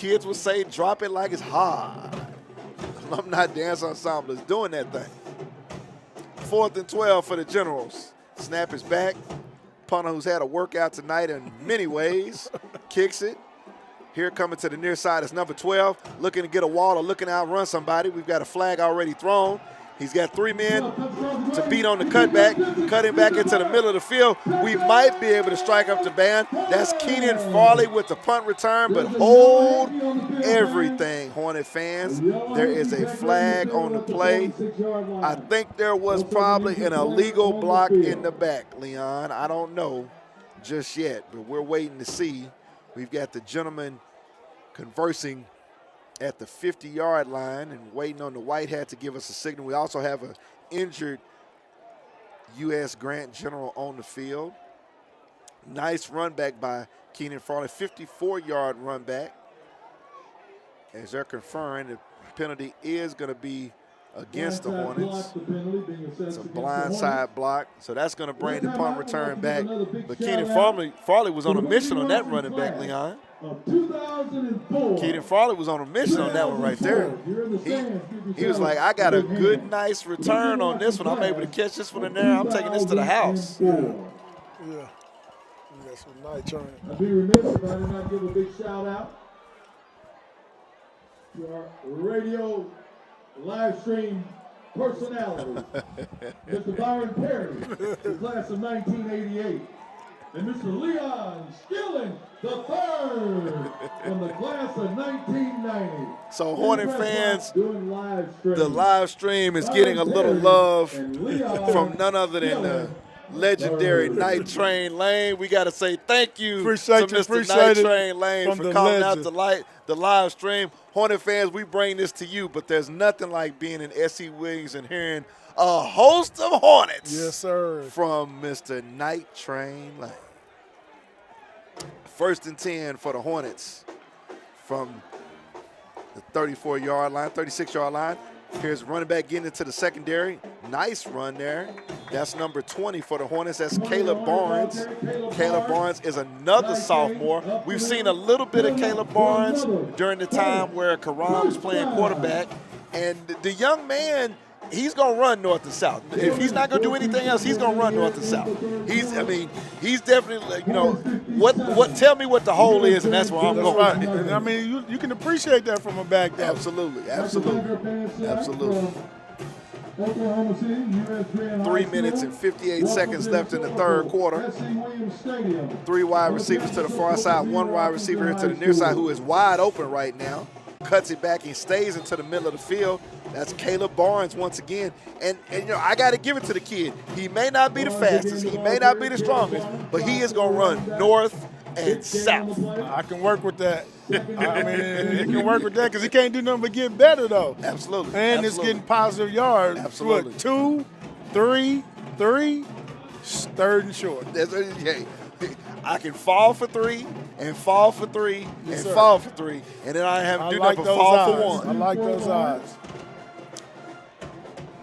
kids would say, drop it like it's hard. Alumni Dance Ensemble is doing that thing. 4th and 12 for the Generals. Snap is back. Punter, who's had a workout tonight in many ways, kicks it. Here coming to the near side is number 12, looking to get a wall or looking to outrun somebody. We've got a flag already thrown. He's got 3 men to beat on the cutback, cutting back into the middle of the field. We might be able to strike up the band. That's Keenan Farley with the punt return, but hold everything, Hornet fans. There is a flag on the play. I think there was probably an illegal block in the back, Leon. I don't know just yet, but we're waiting to see. We've got the gentleman conversing at the 50-yard line and waiting on the white hat to give us a signal. We also have an injured U.S. Grant General on the field. Nice run back by Keenan Farley, 54-yard run back. As they're conferring, the penalty is going to be against the Hornets. It's a blindside block, so that's going to bring the punt return back. But Keenan Farley was on a mission on that running back, Leon. Keenan Farley was on a mission on that one right there. He was like, I got a good, nice return on this one. I'm able to catch this one in there. I'm taking this to the house. Yeah. That's a nice turn. I'd be remiss if I did not give a big shout out to our radio live stream personalities. Mr. Byron Perry, the class of 1988. And Mr. Leon Skillen III from the class of 1990. So Hornet fans, the live stream is getting a little love from none other than the legendary Night Train Lane. We got to say thank you to Mr. Night Train Lane for calling out the live stream. Hornet fans, we bring this to you, but there's nothing like being in S.E. Williams and hearing a host of Hornets. Yes, sir. From Mr. Night Train Lane. 1st and 10 for the Hornets from the 34-yard line, 36-yard line. Here's running back getting into the secondary. Nice run there. That's number 20 for the Hornets. That's Caleb Barnes. Caleb Barnes is another sophomore. We've seen a little bit of Caleb Barnes during the time where Karam was playing quarterback. And the young man, he's going to run north and south. If he's not going to do anything else, he's going to run north and south. He's definitely, tell me what the hole is, and that's where I'm going. Right. I mean, you can appreciate that from a back there. Absolutely. 3 minutes and 58 seconds left in the third quarter. 3 wide receivers to the far side, 1 wide receiver here to the near side who is wide open right now. Cuts it back and stays into the middle of the field. That's Caleb Barnes once again. And I got to give it to the kid. He may not be the fastest. He may not be the strongest, but he is going to run north and south. I can work with that. I mean, you can work with that because he can't do nothing but get better, though. Absolutely. And it's getting positive yards. Absolutely. What, 2, 3, 3rd and short. I can fall for 3 and fall for 3 and fall for 3, and then I have to do nothing but fall for 1. I like those odds.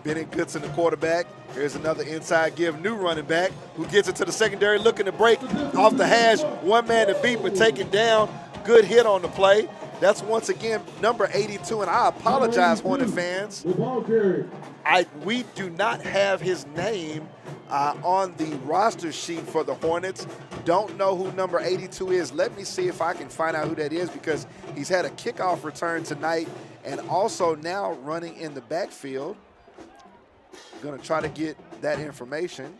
Bennett Goodson, the quarterback. Here's another inside give, new running back who gets it to the secondary, looking to break off the hash. 1 man to beat, but taken down. Good hit on the play. That's once again number 82, and I apologize, Hornet fans. We do not have his name on the roster sheet for the Hornets. Don't know who number 82 is. Let me see if I can find out who that is, because he's had a kickoff return tonight and also now running in the backfield. Going to try to get that information.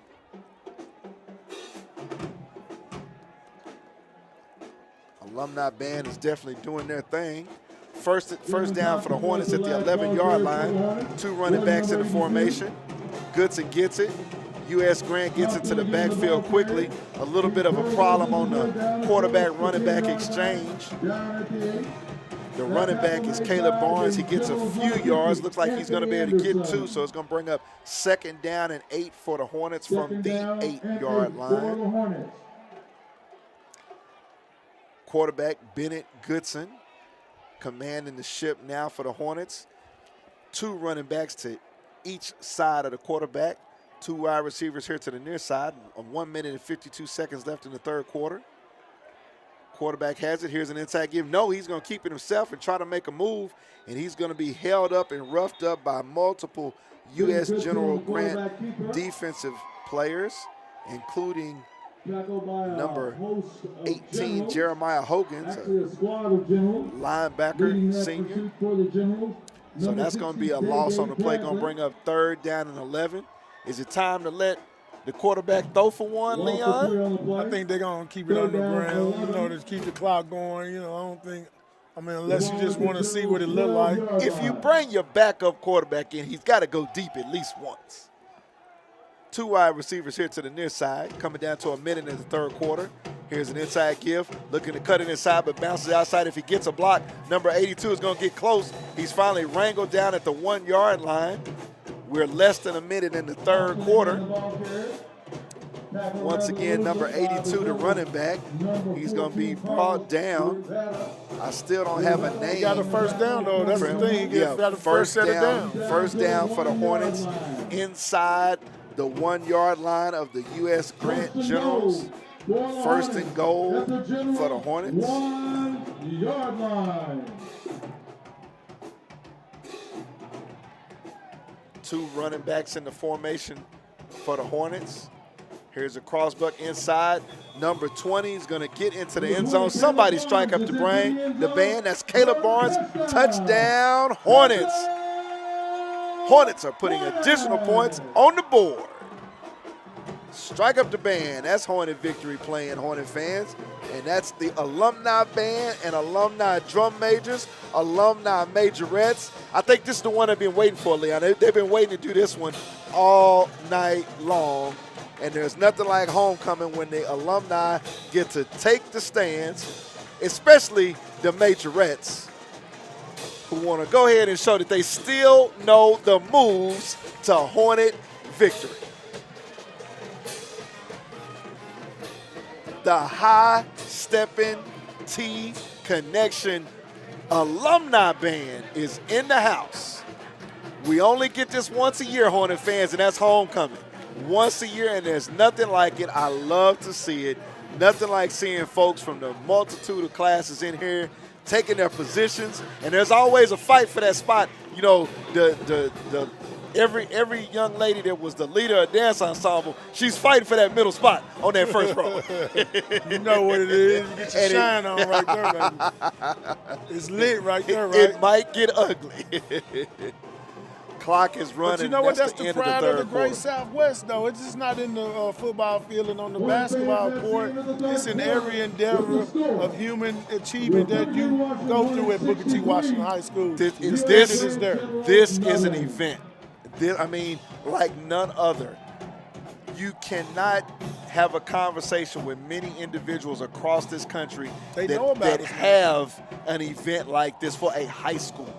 Alumni band is definitely doing their thing. First down for the Hornets at the 11-yard line. 2 running backs in the formation. Goodson gets it. U.S. Grant gets into the backfield quickly. A little bit of a problem on the quarterback-running back exchange. The running back is Caleb Barnes. He gets a few yards. Looks like he's going to be able to get 2, so it's going to bring up 2nd down and 8 for the Hornets from the 8-yard line. Quarterback Bennett Goodson commanding the ship now for the Hornets. 2 running backs to each side of the quarterback. 2 wide receivers here to the near side. 1 minute and 52 seconds left in the third quarter. Quarterback has it. Here's an inside give. No, he's going to keep it himself and try to make a move, and he's going to be held up and roughed up by multiple U.S. General Grant defensive players, including number 18, Jeremiah Hogan's, linebacker, senior. So that's going to be a loss on the play. Going to bring up 3rd down and 11. Is it time to let the quarterback throw for one, Leon? I think they're going to keep it on the ground, you know, to keep the clock going. You know, I don't think, I mean, unless you just want to see what it look like. If you bring your backup quarterback in, he's got to go deep at least once. 2 wide receivers here to the near side, coming down to a minute in the 3rd quarter. Here's an inside give, looking to cut it inside, but bounces outside. If he gets a block, number 82 is going to get close. He's finally wrangled down at the 1-yard line. We're less than a minute in the 3rd quarter. Once again, number 82, the running back. He's going to be brought down. I still don't have a name. He got a 1st down, though. That's the thing. He got a first set down. 1st down for the Hornets inside the 1-yard line of the U.S. Grant Generals. 1st and goal for the Hornets. 1-yard line. 2 running backs in the formation for the Hornets. Here's a crossbuck inside. Number 20 is going to get into the end zone. Somebody strike up the band. That's Caleb Barnes. Touchdown, Hornets. Hornets are putting additional points on the board. Strike up the band. That's Hornet victory playing, Hornet fans. And that's the alumni band and alumni drum majors, alumni majorettes. I think this is the one I've been waiting for, Leon. They've been waiting to do this one all night long. And there's nothing like homecoming when the alumni get to take the stands, especially the majorettes, who want to go ahead and show that they still know the moves to Hornet victory. The High Steppin' T Connection alumni band is in the house. We only get this once a year, Hornet fans, and that's homecoming. Once a year, and there's nothing like it. I love to see it. Nothing like seeing folks from the multitude of classes in here taking their positions, and there's always a fight for that spot. You know, every young lady that was the leader of dance ensemble, she's fighting for that middle spot on that first row. You know what it is. You get your shine on right there, baby. It's lit right there, right? It might get ugly. Clock is running. But you know what? That's the the pride of the Great Southwest, though. It's just not in the football field and on the basketball court. It's in every endeavor of human achievement that you go through at Booker T. Washington High School. This is there. This is an event. I mean, like none other. You cannot have a conversation with many individuals across this country that have an event like this for a high school.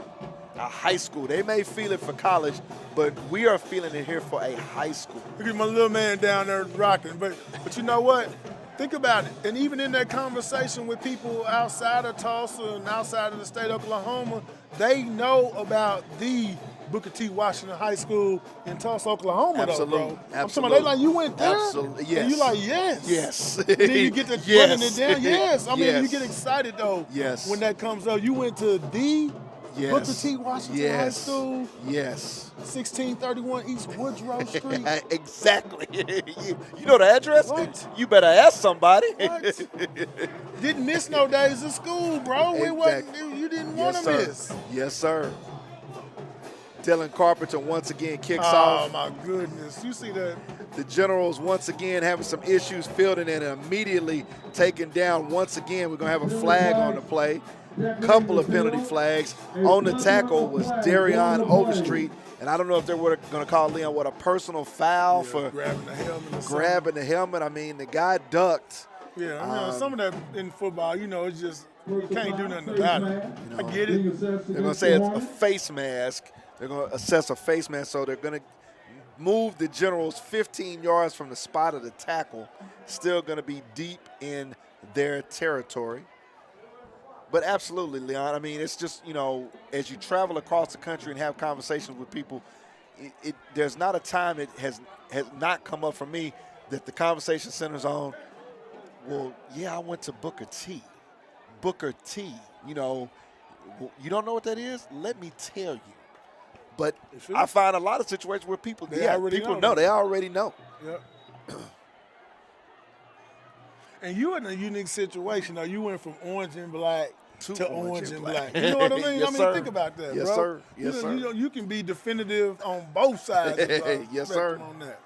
A high school. They may feel it for college, but we are feeling it here for a high school. Look at my little man down there rocking. But you know what? Think about it. And even in that conversation with people outside of Tulsa and outside of the state of Oklahoma, they know about the Booker T. Washington High School in Tulsa, Oklahoma, Absolutely. though, bro. Absolutely. I'm talking about, they like, you went there? Absolutely. Yes. And you like, yes. Yes. Then you get to yes. running it down. Yes. I mean, yes. you get excited, though, yes. when that comes up. You went to the yes. Booker T. Washington High School. Yes. 1631 East Woodrow Street. Exactly. You know the address? What? You better ask somebody. What? Didn't miss no days of school, bro. Exactly. You didn't want to miss. Yes, sir. Dylan Carpenter once again kicks off. Oh, my goodness. You see that? The Generals once again having some issues fielding and immediately taken down. Once again, we're going to have a flag on the play. Couple of penalty flags. On the tackle was Darion Overstreet. And I don't know if they were going to call Leon a personal foul for grabbing the helmet. I mean, the guy ducked. Yeah, I mean, some of that in football, you know, it's just, you can't do nothing about it. You know, I get it. They're going to say it's a face mask. They're going to assess a face mask, so they're going to move the Generals 15 yards from the spot of the tackle. Still going to be deep in their territory. But absolutely, Leon, I mean, it's just, you know, as you travel across the country and have conversations with people, there's not a time it has not come up for me that the conversation centers on, well, yeah, I went to Booker T. Booker T. You know, you don't know what that is? Let me tell you. But I find a lot of situations where people, They already people know. know. They already know. Yep. And you in a unique situation, though. You went from orange and black to orange and black. You know what I mean? Yes, I mean, sir. think about that, Yes, bro. sir. Yes, sir. You can be definitive on both sides of the Yes, spectrum sir. on that.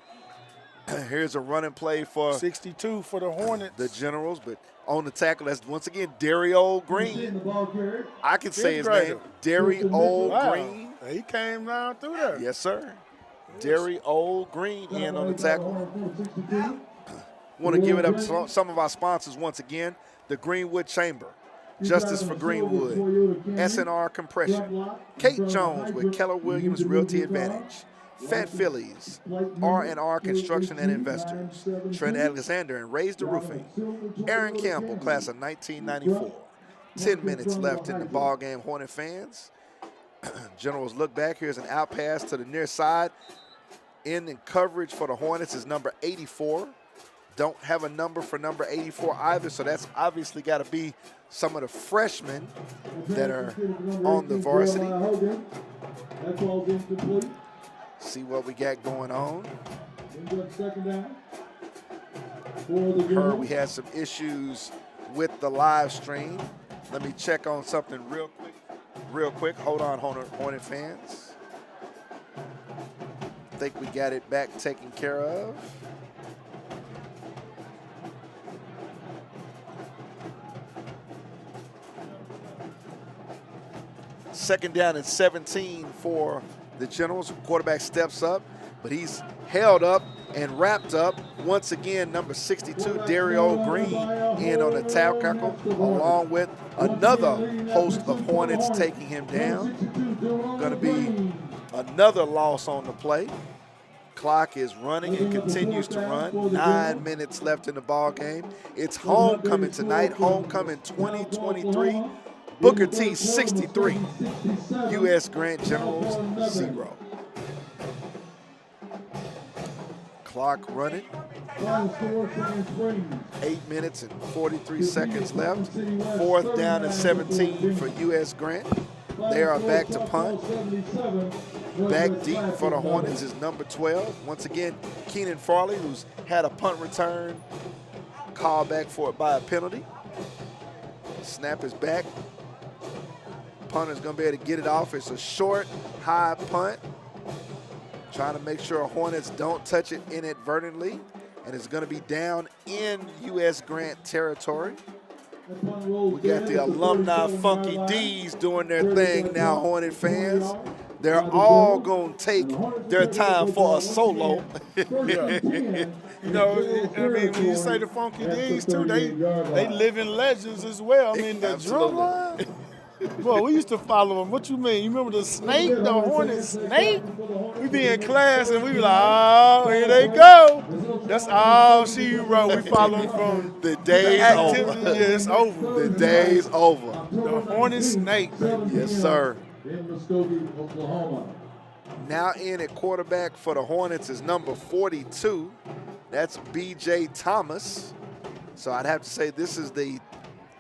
Here's a running play for 62 for the Hornets. the Generals, but on the tackle, that's once again Dario Green. I can say his name, Dario Green. He came down through there. Yes, sir. Dario Green in on the tackle. Want to give it up to some of our sponsors once again. The Greenwood Chamber, Justice for Greenwood, SNR Compression, Kate Jones with Keller Williams Realty Advantage, Fat Phillies, R&R Construction and Investors, Trent Alexander and Raise the Roofing, Aaron Campbell, class of 1994. 10 minutes left in the ball game, Hornet fans. Generals look back. Here's an out pass to the near side. In coverage for the Hornets is number 84. Don't have a number for number 84 either, so that's obviously got to be some of the freshmen that are on the varsity. See what we got going on. Heard we had some issues with the live stream. Let me check on something real quick. Hold on, Hornet fans. I think we got it back taken care of. Second down and 17 for the Generals. Quarterback steps up, but he's held up and wrapped up. Once again, number 62, Dario Green, in on the tackle, along with another host of Hornets taking him down. Going to be another loss on the play. Clock is running and continues to run. 9 minutes left in the ball game. It's homecoming tonight. Homecoming 2023. Booker T 63. U.S. Grant Generals 0. Clock running. 8 minutes and 43 seconds left. Fourth down and 17 for U.S. Grant. They are back to punt. Back deep for the Hornets is number 12. Once again, Keenan Farley, who's had a punt return called back for it by a penalty. Snap is back. Punter's going to be able to get it off. It's a short, high punt. Trying to make sure Hornets don't touch it inadvertently. And it's going to be down in U.S. Grant territory. We got the alumni Funky D's doing their thing now, Hornet fans. They're all going to take their time for a solo. You know, I mean, when you say the Funky D's, too, they living legends as well. I mean, the drum line. Boy, we used to follow them. What you mean? You remember the snake, the Hornet snake? We be in class and we be like, oh, here they go. That's all she wrote. We follow them from the day's activity. over. Yeah, it's over. The day's over. The Hornet snake, baby. Yes, sir. In Muskogee, Oklahoma. Now in at quarterback for the Hornets is number 42. That's B.J. Thomas. So I'd have to say this is the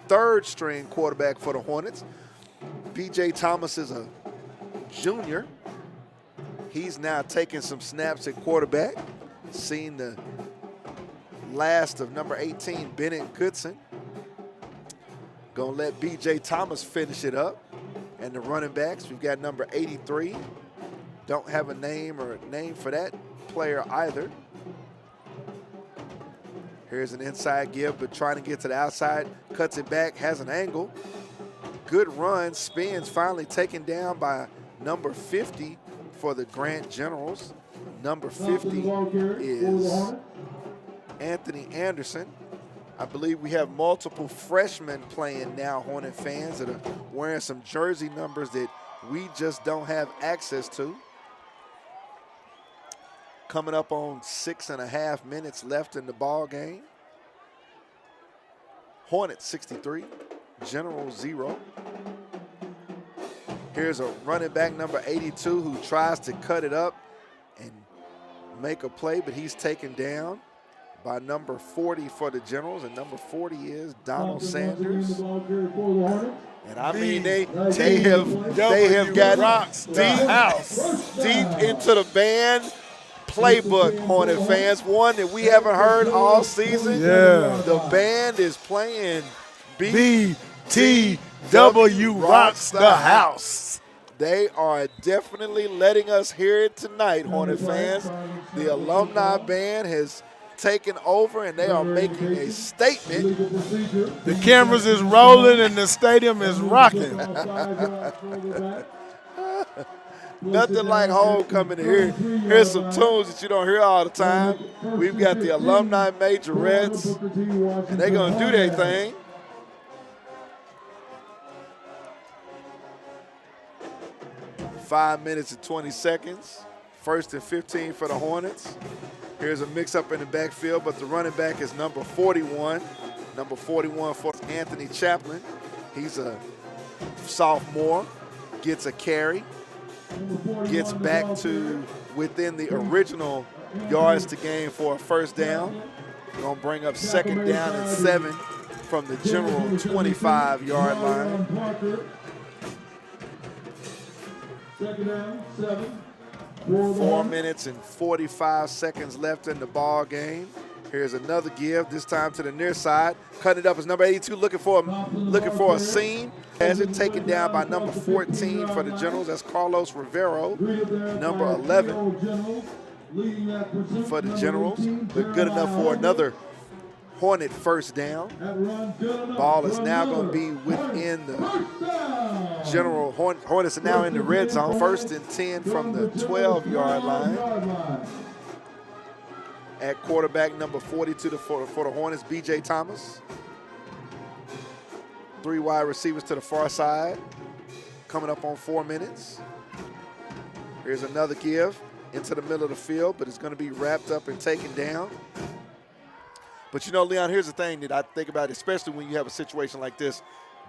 third string quarterback for the Hornets. B.J. Thomas is a junior. He's now taking some snaps at quarterback. Seen the last of number 18, Bennett Goodson. Gonna let B.J. Thomas finish it up. And the running backs, we've got number 83. Don't have a name for that player either. Here's an inside give, but trying to get to the outside. Cuts it back, has an angle. Good run, spins, finally taken down by number 50 for the Grant Generals. Number 50 is Anthony Anderson. I believe we have multiple freshmen playing now, Hornet fans, that are wearing some jersey numbers that we just don't have access to. Coming up on 6.5 minutes left in the ball game. Hornets 63, General 0. Here's a running back, number 82, who tries to cut it up and make a play, but he's taken down by number 40 for the Generals, and number 40 is Donald Sanders. And I mean, they have gotten deep into the band playbook, Hornet fans. One that we haven't heard all season. Yeah. The band is playing BTW rocks the house. They are definitely letting us hear it tonight, Hornet fans. The Alumni band has taken over, and they are making a statement. The cameras is rolling, and the stadium is rocking. Nothing like homecoming here. Here's some tunes that you don't hear all the time. We've got the Alumni Majorettes, and they're going to do their thing. Five minutes and 20 seconds. 1st and 15 for the Hornets. Here's a mix-up in the backfield, but the running back is number 41. Number 41 for Anthony Chaplin. He's a sophomore, gets a carry, gets back to within the original yards to gain for a first down. Going to bring up 2nd down and 7 from the General 25-yard line. 2nd down, 7. 4 minutes and 45 seconds left in the ball game. Here's another give, this time to the near side. Cutting it up is number 82, looking for a seam. Has it taken down by number 14 for the Generals. That's Carlos Rivero. Number 11 for the Generals. But good enough for another Hornet first down. Ball is now going to be within the General. Hornets are now in the red zone. 1st and 10 from the 12-yard line. At quarterback, number 42 for the Hornets, B.J. Thomas. 3 wide receivers to the far side. Coming up on 4 minutes. Here's another give into the middle of the field, but it's going to be wrapped up and taken down. But, you know, Leon, here's the thing that I think about, especially when you have a situation like this.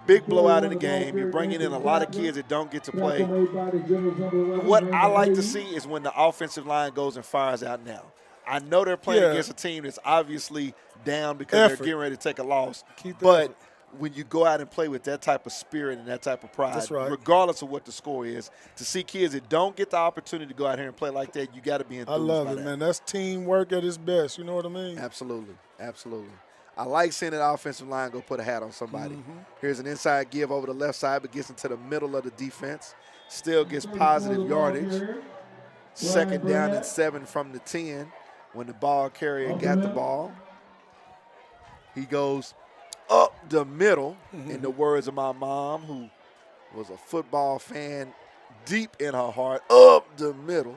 Big blowout in the game. You're bringing in a lot of kids that don't get to play. What I like to see is when the offensive line goes and fires out now. I know they're playing against a team that's obviously down because they're getting ready to take a loss. But when you go out and play with that type of spirit and that type of pride, regardless of what the score is, to see kids that don't get the opportunity to go out here and play like that, you got to be enthused. I love it, man. That's teamwork at its best. You know what I mean? Absolutely. Absolutely. I like seeing that offensive line go put a hat on somebody. Here's an inside give over the left side, but gets into the middle of the defense. Still gets positive yardage. 2nd down and 7 from the 10 when the ball carrier got the ball. He goes up the middle, in the words of my mom, who was a football fan deep in her heart, up the middle.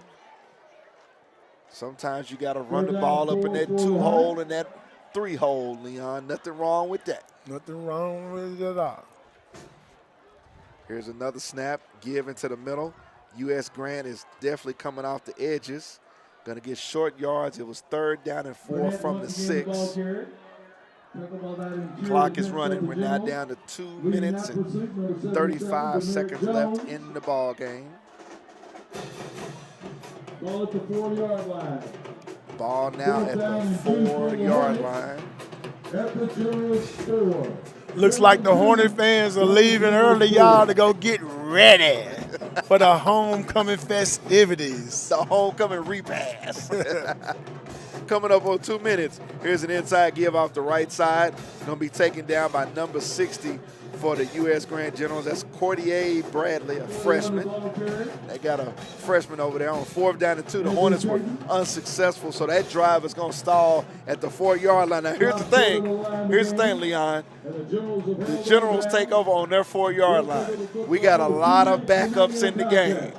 Sometimes you got to run the ball up in that 2-hole and that 3-hole, Leon. Nothing wrong with that. Nothing wrong with it at all. Here's another snap, give into the middle. U.S. Grant is definitely coming off the edges. Going to get short yards. It was 3rd down and 4 from the 6. Clock is running. We're now down to 2 minutes and 35 seconds left in the ball game. Ball at the 4-yard line. Ball now at the 4-yard line. At the Generals 4. Looks like the Hornet fans are leaving early, y'all, to go get ready for the homecoming festivities. The homecoming repass. Coming up on 2 minutes. Here's an inside give off the right side. Going to be taken down by number 60 for the U.S. Grand Generals. That's Cordier Bradley, a freshman. They got a freshman over there on 4th down and 2. The Hornets were unsuccessful, so that drive is going to stall at the 4-yard line. Now, here's the thing. Here's the thing, Leon. The Generals take over on their 4-yard line. We got a lot of backups in the game.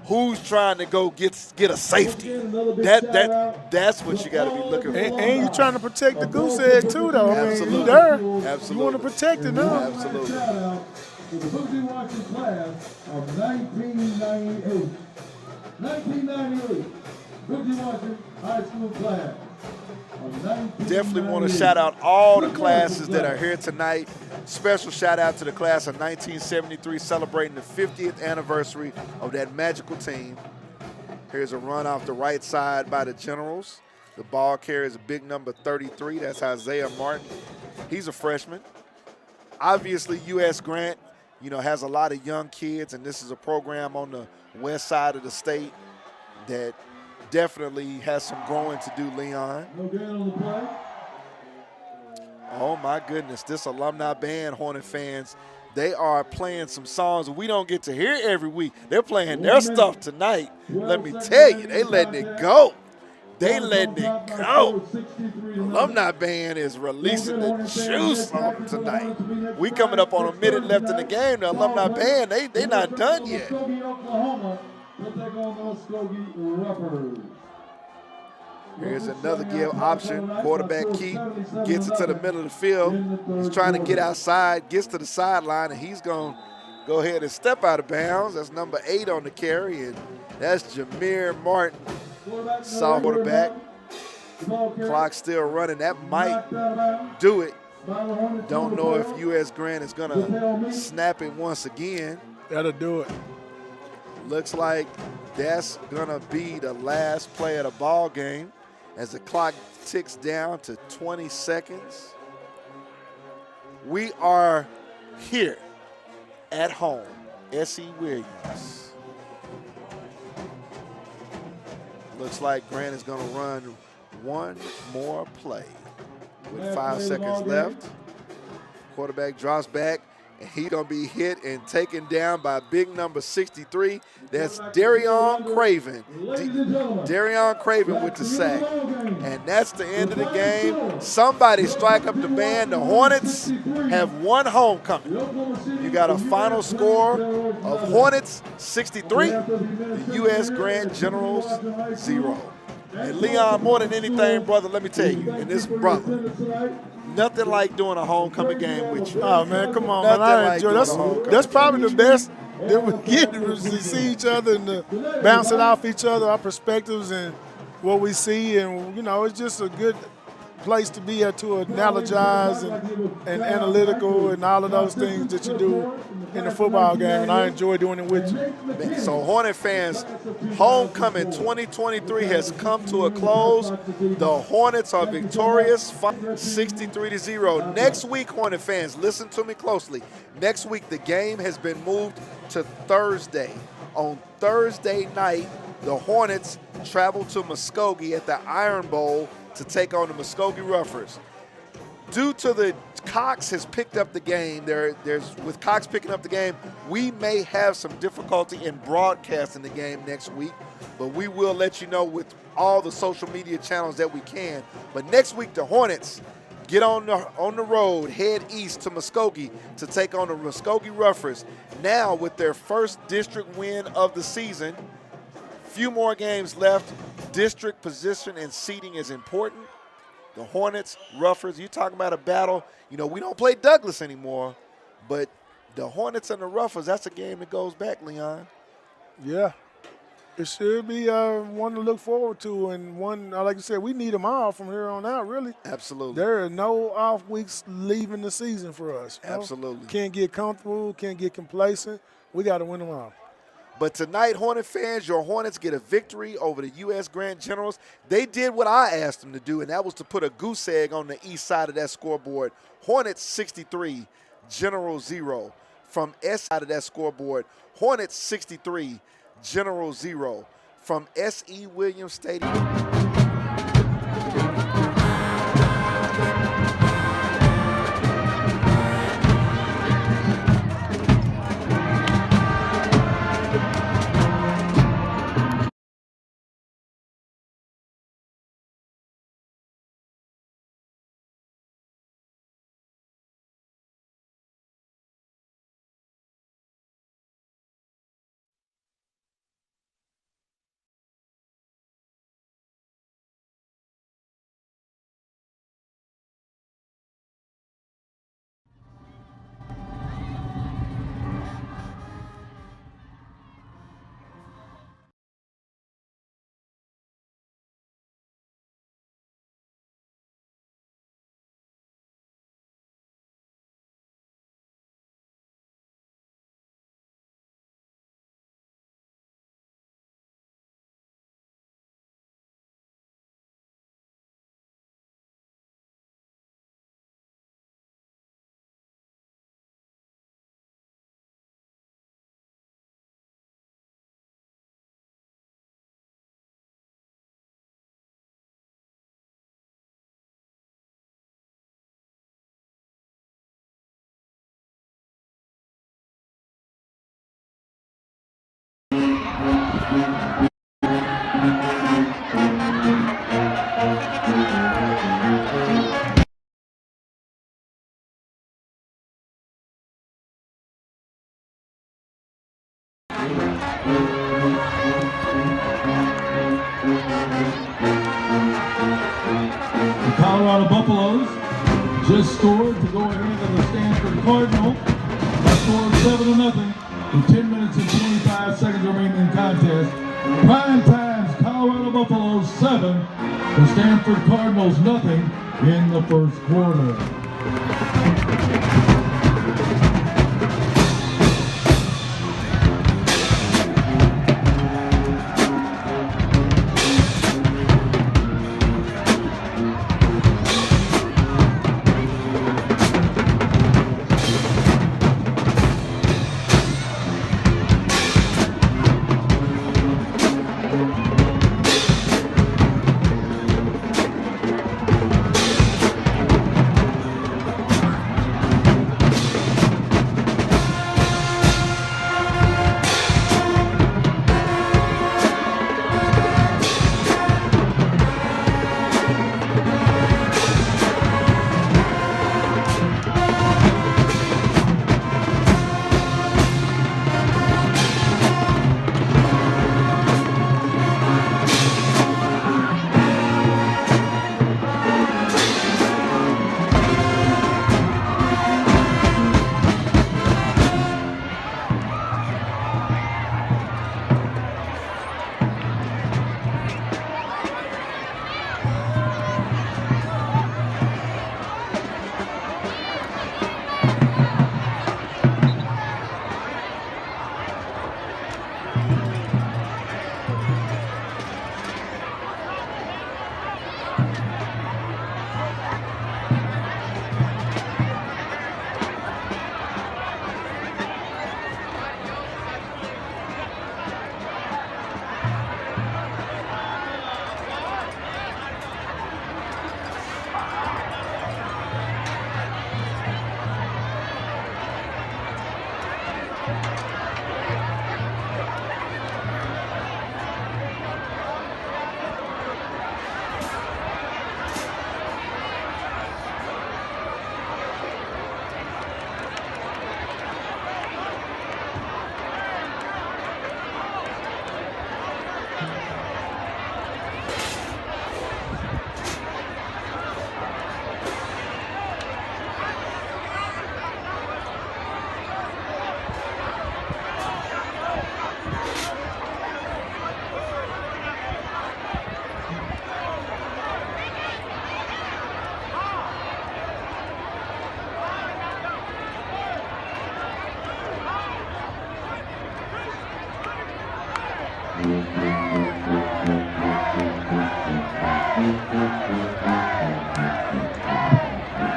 Who's trying to go get a safety? That's what you got to be looking for. And you're trying to protect the goose egg too, though. Absolutely. I mean, you there. Absolutely. You want to protect it now. Absolutely. Shout out to the Boogie Watson class of 1998. 1998. Boogie Watson High School class. Definitely want to shout out all the classes that are here tonight. Special shout out to the class of 1973 celebrating the 50th anniversary of that magical team. Here's a run off the right side by the Generals. The ball carrier is a big number 33. That's Isaiah Martin. He's a freshman. Obviously, U.S. Grant, has a lot of young kids, and this is a program on the west side of the state that definitely has some growing to do, Leon. No gain on the play. Oh, my goodness. This alumni band, Hornet fans, they are playing some songs we don't get to hear every week. They're playing their stuff tonight. Let me tell you, they letting it go. They letting it go. Alumni band is releasing the juice on them tonight. We coming up on a minute left in the game. The alumni band, they not done yet. Muskogee, Oklahoma, will take on the Muskogee Ruffers. Here's another give option. Quarterback Keith gets it to the middle of the field. He's trying to get outside, gets to the sideline, and he's going to go ahead and step out of bounds. That's number 8 on the carry, and that's Jameer Martin, soft quarterback. Clock still running. That might do it. Don't know if U.S. Grant is going to snap it once again. That'll do it. Looks like that's going to be the last play of the ball game as the clock ticks down to 20 seconds. We are here at home, S.E. Williams. Looks like Grant is going to run one more play with 5 seconds left. Quarterback drops back, and he's going to be hit and taken down by big number 63. That's Darion Craven. Darion Craven with the sack. And that's the end of the game. Somebody strike up the band. The Hornets have won homecoming. You got a final score of Hornets 63, the U.S. Grant Generals 0. And Leon, more than anything, brother, let me tell you, and this brother, nothing like doing a homecoming game with you. Oh, man, come on, man. I enjoy that's probably the best that we get to see each other and to bounce it off each other, our perspectives and what we see. And, it's just a good place to be at to analogize and analytical and all of those things that you do in the football game, and I enjoy doing it with you. So, Hornet fans, homecoming 2023 has come to a close. The Hornets are victorious, 63-0. Next week, Hornet fans, listen to me closely. Next week, the game has been moved to Thursday. On Thursday night, the Hornets travel to Muskogee at the Iron Bowl to take on the Muskogee Ruffers. Due to the Cox has picked up the game, with Cox picking up the game, we may have some difficulty in broadcasting the game next week, but we will let you know with all the social media channels that we can. But next week, the Hornets get on the road, head east to Muskogee to take on the Muskogee Ruffers. Now, with their first district win of the season, few more games left. District position and seeding is important. The Hornets, Ruffers, you talking about a battle. We don't play Douglas anymore, but the Hornets and the Ruffers, that's a game that goes back, Leon. Yeah. It should be one to look forward to, and one, like you said, we need them all from here on out, really. Absolutely. There are no off weeks leaving the season for us. Absolutely. Can't get comfortable, can't get complacent. We got to win them all. But tonight, Hornet fans, your Hornets get a victory over the U.S. Grant Generals. They did what I asked them to do, and that was to put a goose egg on the east side of that scoreboard. Hornets 63, Generals 0. From S side of that scoreboard, Hornets 63, Generals 0. From S.E. Williams Stadium. The Colorado Buffaloes just scored to go ahead of the Stanford Cardinal by score of 7-0 with 10 minutes and 25 seconds remaining in contest. Prime Times, Colorado Buffaloes 7, the Stanford Cardinals nothing in the first quarter.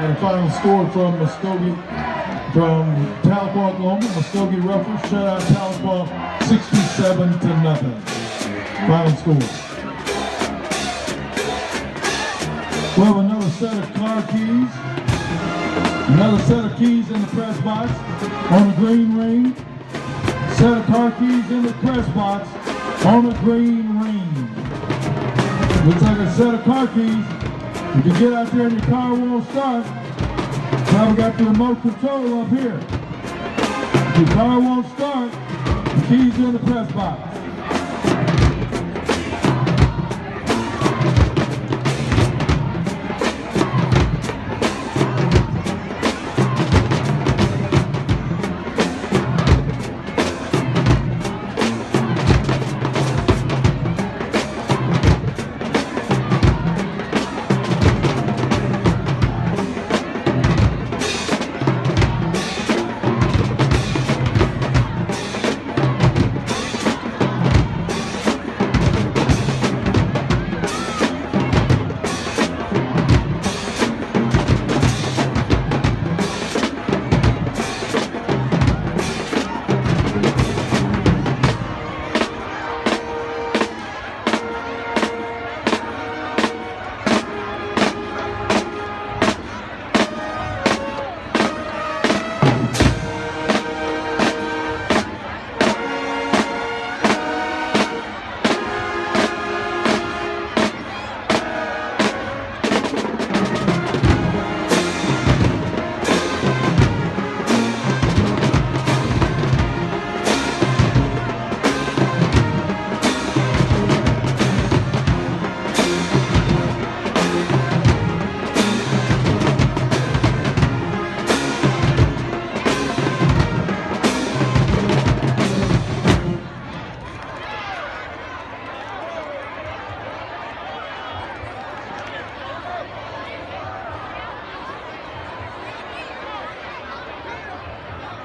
And a final score from Muskogee, from Tahlequah, Oklahoma. Muskogee Ruffers shut out Tahlequah 67-0. Final score. We have another set of car keys. Another set of keys in the press box on the green ring. Set of car keys in the press box on the green ring. Looks like a set of car keys. If you get out there and your car won't start, probably got the remote control up here. If your car won't start, the keys are in the press box.